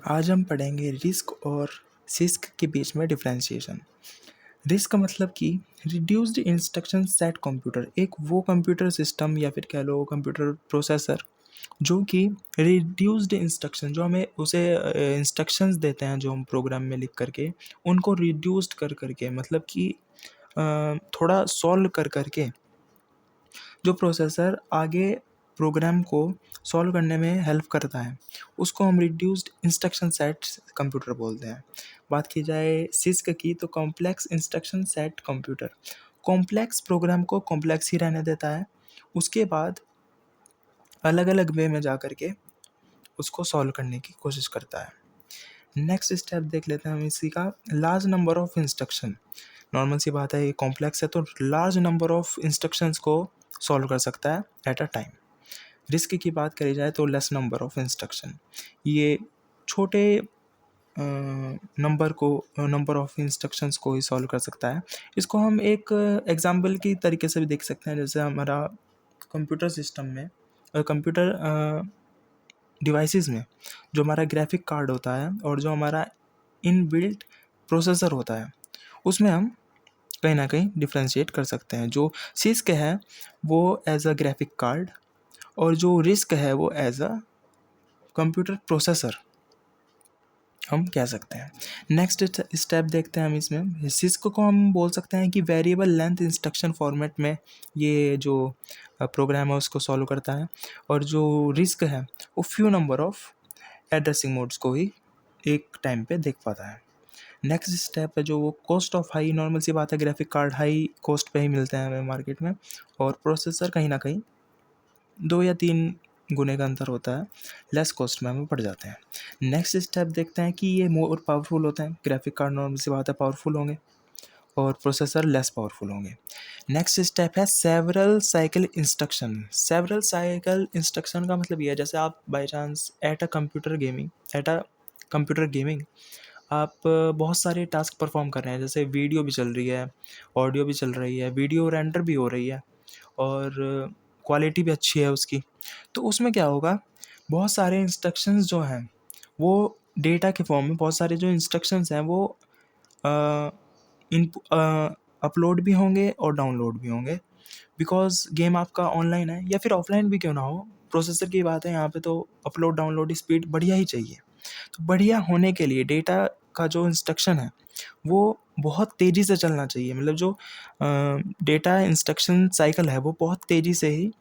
आज हम पढ़ेंगे रिस्क और सिस्क के बीच में डिफरेंशिएशन। रिस्क मतलब कि रिड्यूस्ड इंस्ट्रक्शन सेट कंप्यूटर, एक वो कंप्यूटर सिस्टम या फिर कह लो कंप्यूटर प्रोसेसर जो कि रिड्यूस्ड इंस्ट्रक्शन, जो हमें उसे इंस्ट्रक्शंस देते हैं जो हम प्रोग्राम में लिख करके उनको रिड्यूस्ड कर करके, मतलब कि थोड़ा सॉल्व कर करके जो प्रोसेसर आगे प्रोग्राम को सॉल्व करने में हेल्प करता है, उसको हम रिड्यूस्ड इंस्ट्रक्शन सेट कंप्यूटर बोलते हैं। बात की जाए सिस्क की तो complex instruction set computer, complex programme को कॉम्प्लेक्स ही रहने देता है, उसके बाद अलग अलग वे में जा कर के उसको सॉल्व करने की कोशिश करता है। नेक्स्ट स्टेप देख लेते हैं हम इसी का, large number of instruction. Normal सी बात है, ये कॉम्प्लेक्स है तो लार्ज नंबर ऑफ इंस्ट्रक्शंस को सॉल्व कर सकता है एट अ टाइम। रिस्क की बात करी जाए तो लेस नंबर ऑफ इंस्ट्रक्शन, ये छोटे नंबर ऑफ इंस्ट्रक्शंस को ही सॉल्व कर सकता है। इसको हम एक एग्जाम्पल की तरीके से भी देख सकते हैं, जैसे हमारा कंप्यूटर सिस्टम में कंप्यूटर डिवाइसेस में जो हमारा ग्राफिक कार्ड होता है और जो हमारा इनबिल्ट प्रोसेसर होता है, उसमें हम कहीं ना कहीं डिफ्रेंशिएट कर सकते हैं। जो सिस्क है वो एज अ ग्राफिक कार्ड और जो रिस्क है वो एज अ कंप्यूटर प्रोसेसर हम कह सकते हैं। नेक्स्ट स्टेप देखते हैं हम इसमें, सिस्क को हम बोल सकते हैं कि वेरिएबल लेंथ इंस्ट्रक्शन फॉर्मेट में ये जो प्रोग्राम है उसको सॉल्व करता है, और जो रिस्क है वो few number of addressing modes को ही एक टाइम पे देख पाता है। नेक्स्ट स्टेप है जो वो कॉस्ट ऑफ हाई, नॉर्मल सी बात है ग्राफिक कार्ड हाई कॉस्ट पे ही मिलते हैं हमें मार्केट में, और प्रोसेसर कहीं ना कहीं 2 या 3 गुने का अंतर होता है, लेस कॉस्ट में हमें पड़ जाते हैं। नेक्स्ट स्टेप देखते हैं कि ये मोर पावरफुल होते हैं, ग्राफिक कार्ड नॉर्मल सी बात है पावरफुल होंगे और प्रोसेसर लेस पावरफुल होंगे। नेक्स्ट स्टेप है several cycle instruction. Several cycle instruction का मतलब ये है, जैसे आप by chance at a computer gaming आप बहुत सारे टास्क परफॉर्म कर रहे हैं, जैसे वीडियो भी चल रही है, ऑडियो भी चल रही है, वीडियो रेंडर भी हो रही है और क्वालिटी भी अच्छी है उसकी, तो उसमें क्या होगा, बहुत सारे इंस्ट्रक्शंस जो हैं वो डेटा के फॉर्म में, बहुत सारे जो इंस्ट्रक्शंस हैं वो इन अपलोड भी होंगे और डाउनलोड भी होंगे, बिकॉज गेम आपका ऑनलाइन है या फिर ऑफलाइन भी क्यों ना हो, प्रोसेसर की बात है यहाँ पे, तो अपलोड डाउनलोड स्पीड बढ़िया ही चाहिए। तो बढ़िया होने के लिए डेटा का जो इंस्ट्रक्शन है वो बहुत तेज़ी से चलना चाहिए, मतलब जो डेटा इंस्ट्रक्शन साइकिल है वो बहुत तेज़ी से ही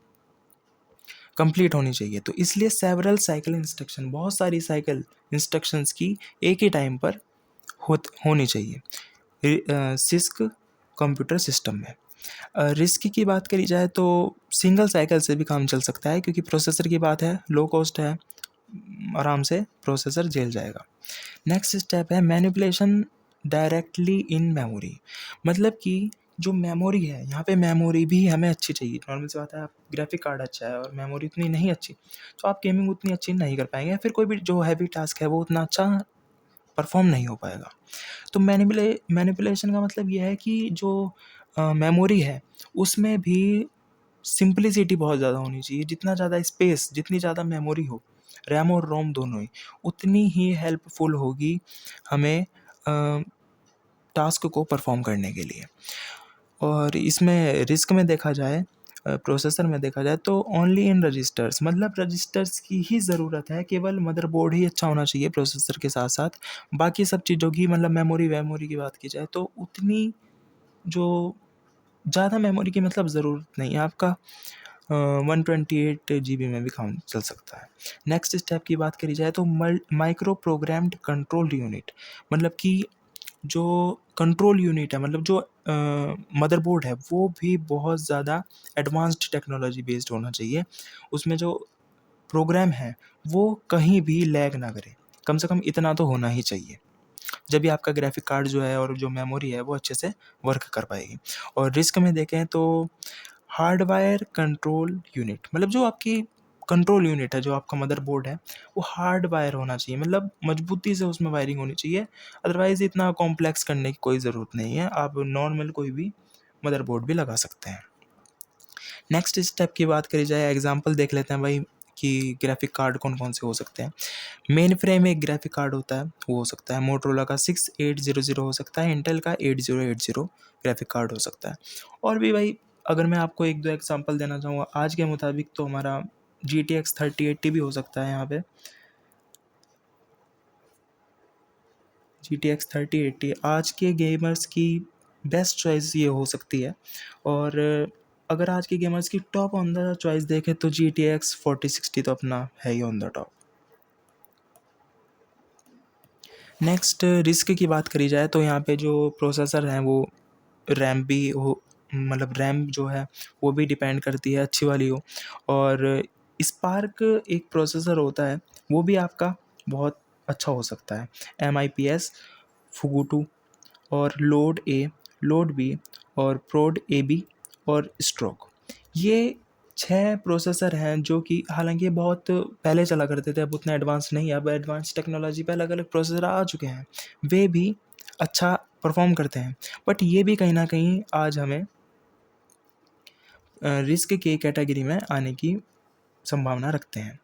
कंप्लीट होनी चाहिए। तो इसलिए सेवरल साइकिल इंस्ट्रक्शन, बहुत सारी साइकिल इंस्ट्रक्शंस की एक ही टाइम पर होनी चाहिए सिस्क कंप्यूटर सिस्टम में। रिस्क की बात करी जाए तो सिंगल साइकिल से भी काम चल सकता है, क्योंकि प्रोसेसर की बात है, लो कॉस्ट है, आराम से प्रोसेसर झेल जाएगा। नेक्स्ट स्टेप है मैनिपुलेशन डायरेक्टली इन मेमोरी, मतलब कि जो मेमोरी है, यहाँ पे मेमोरी भी हमें अच्छी चाहिए। नॉर्मल सी बात है, आप ग्राफिक कार्ड अच्छा है और मेमोरी उतनी नहीं अच्छी, तो आप गेमिंग उतनी अच्छी नहीं कर पाएंगे, या फिर कोई भी जो हैवी टास्क है वो उतना अच्छा परफॉर्म नहीं हो पाएगा। तो मैनिपुलेशन का मतलब ये है कि जो मेमोरी है उसमें भी सिंपलिसिटी बहुत ज़्यादा होनी चाहिए। जितना ज़्यादा स्पेस, जितनी ज़्यादा मेमोरी हो, रैम और रोम दोनों ही, उतनी ही हेल्पफुल होगी हमें टास्क को परफॉर्म करने के लिए। और इसमें रिस्क में देखा जाए, प्रोसेसर में देखा जाए तो ओनली इन रजिस्टर्स, मतलब रजिस्टर्स की ही ज़रूरत है, केवल मदरबोर्ड ही अच्छा होना चाहिए प्रोसेसर के साथ साथ। बाकी सब चीज़ों की, मतलब मेमोरी की बात की जाए तो उतनी जो ज़्यादा मेमोरी की मतलब ज़रूरत नहीं है, आपका 128 GB में भी काम चल सकता है। नेक्स्ट स्टेप की बात करी जाए तो माइक्रो प्रोग्राम्ड कंट्रोल यूनिट, मतलब कि जो कंट्रोल यूनिट है, मतलब जो मदरबोर्ड है वो भी बहुत ज़्यादा एडवांस्ड टेक्नोलॉजी बेस्ड होना चाहिए। उसमें जो प्रोग्राम है वो कहीं भी लैग ना करे, कम से कम इतना तो होना ही चाहिए, जब भी आपका ग्राफिक कार्ड जो है और जो मेमोरी है वो अच्छे से वर्क कर पाएगी। और रिस्क में देखें तो हार्डवायर कंट्रोल यूनिट, मतलब जो आपकी कंट्रोल यूनिट है, जो आपका मदरबोर्ड है वो हार्ड वायर होना चाहिए, मतलब मजबूती से उसमें वायरिंग होनी चाहिए। अदरवाइज़ इतना कॉम्प्लेक्स करने की कोई ज़रूरत नहीं है, आप नॉर्मल कोई भी मदरबोर्ड भी लगा सकते हैं। नेक्स्ट स्टेप की बात करी जाए, एग्जांपल देख लेते हैं भाई कि ग्राफिक कार्ड कौन-कौन से हो सकते हैं। मेन फ्रेम एक ग्राफिक कार्ड होता है, वो हो सकता है मोटोरोला का 6800 हो सकता है, इंटेल का 8080 ग्राफिक कार्ड हो सकता है। और भी भाई अगर मैं आपको 1-2 एग्ज़ाम्पल देना चाहूँगा आज के मुताबिक तो हमारा GTX 3080 भी हो सकता है यहाँ पे। GTX 3080 आज के गेमर्स की बेस्ट चॉइस ये हो सकती है। और अगर आज के गेमर्स की टॉप ऑन द चॉइस देखें तो GTX 4060 तो अपना है ही on the top. Next RISC की बात करी जाए तो यहाँ पे जो प्रोसेसर हैं वो रैम भी हो, मतलब रैम जो है वो भी डिपेंड करती है अच्छी वाली हो। और स्पार्क एक प्रोसेसर होता है वो भी आपका बहुत अच्छा हो सकता है। MIPS, फुगुटू और लोड ए, लोड बी और प्रोड ए बी और स्ट्रोक, ये 6 प्रोसेसर हैं जो कि हालांकि ये बहुत पहले चला करते थे, अब उतना एडवांस नहीं है। अब एडवांस टेक्नोलॉजी पे अलग अलग प्रोसेसर आ चुके हैं, वे भी अच्छा परफॉर्म करते हैं। बट ये भी कहीं ना कहीं आज हमें रिस्क के कैटेगरी में आने की संभावना रखते हैं।